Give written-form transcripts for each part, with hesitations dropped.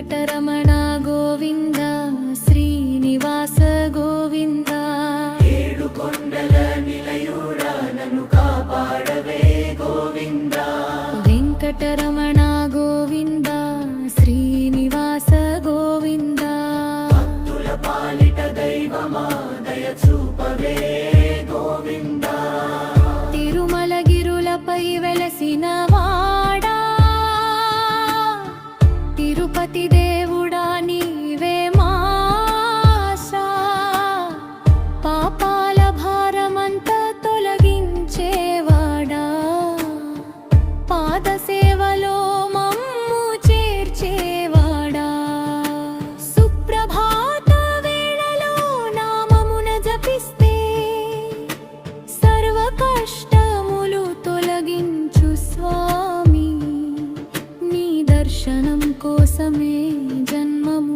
వెంకటరమణ గోవింద శ్రీనివాస గోవింద ఏడు కొండల నిలయుడా నన్ను కాపాడవే గోవింద వెంకటరమణ గోవింద శ్రీనివాస గోవింద భక్తుల పాలిట దైవమా దయ చూపవే గోవింద తిరుమలగిరులపై వెలసిన వాడా తిరుపతి దేవుడా నీవే మాసా పాపాల భారమంతా తొలగించేవాడా పాద సేవలో మమ్ము చేర్చేవాడా సుప్రభాత వేళలో నామమున జపిస్తే సర్వ కష్టములు తొలగించు స్వామి నీ దర్శనం కోసమే జన్మము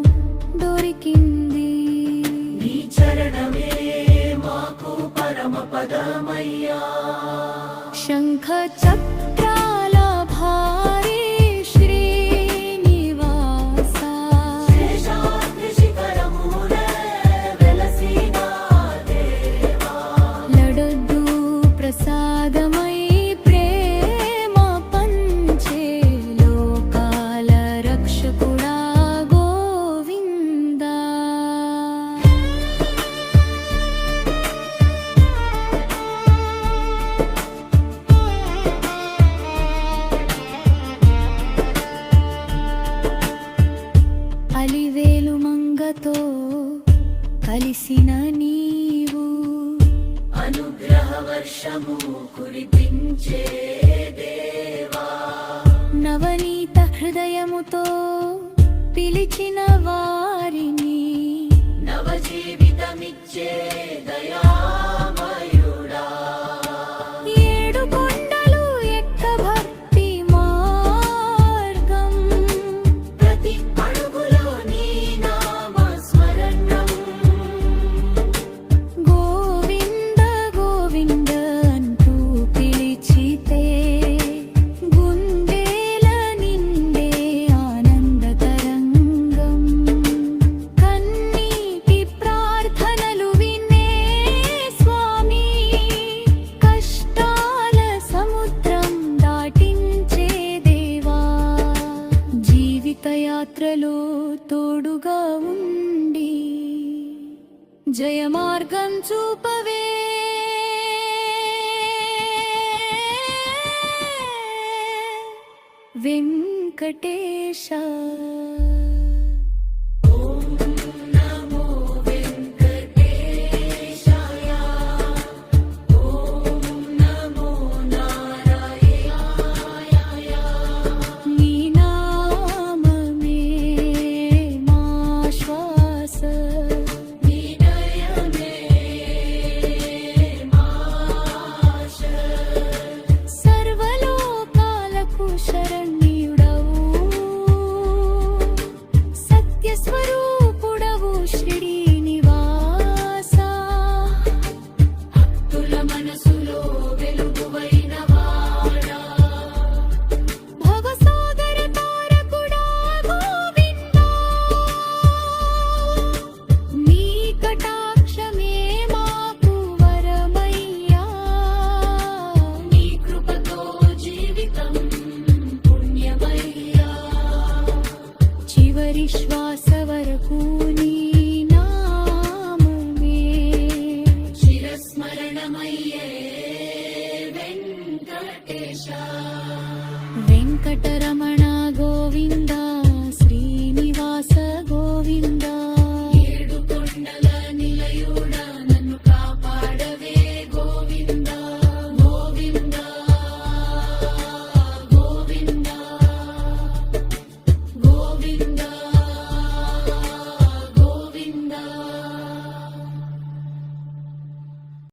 దొరికింది నీ చరణమే మాకు పరమ పదమయ్యా శంఖ చక్రాల భారీ శ్రీనివాస శేషాద్రి శిఖరమున వెలసిన దేవా లడద్దు ప్రసాదమై ప్రేమ పంచే లోకాల రక్షకుడా గోవిందా అలివేలు మంగతో కలిసిన నీవు అనుగ్రహ వర్షము కురిపించే దేవా నవనీత హృదయముతో పిలిచిన వారిని నవజీవితమిచ్చే దయామయుడా ఏడు కొండలు ఎక్క భక్తి మార్గం ప్రతి అడుగులో నీ నామ స్మరణం గోవింద గోవింద అంటూ పిలిచితే గుండెల నిండే ఆనంద తరంగం కన్నీటి ప్రార్థనలు వినే స్వామి కష్టాల సముద్రం దాటించే దేవా జీవిత యాత్రలో తోడుగా ఉండి జయ మార్గం చూపవే వెంకటేశ నమో వెంకటేశాయ ఓం నమో నారాయణాయ నీ నామమే మా శ్వాస వినయమే మాశ సర్వలోకాలకు శరణ్యుడవు సత్యస్వరూపుడవు శ్రీనివాస భక్తుల మనసులో వెలుగువైన వాడా భవసాగర తారకుడా గోవిందా నీ కటాక్షమే మాకు వరమయ్యా నీ కృపతో జీవితం పుణ్యమయ్యా చివరి శ్వాస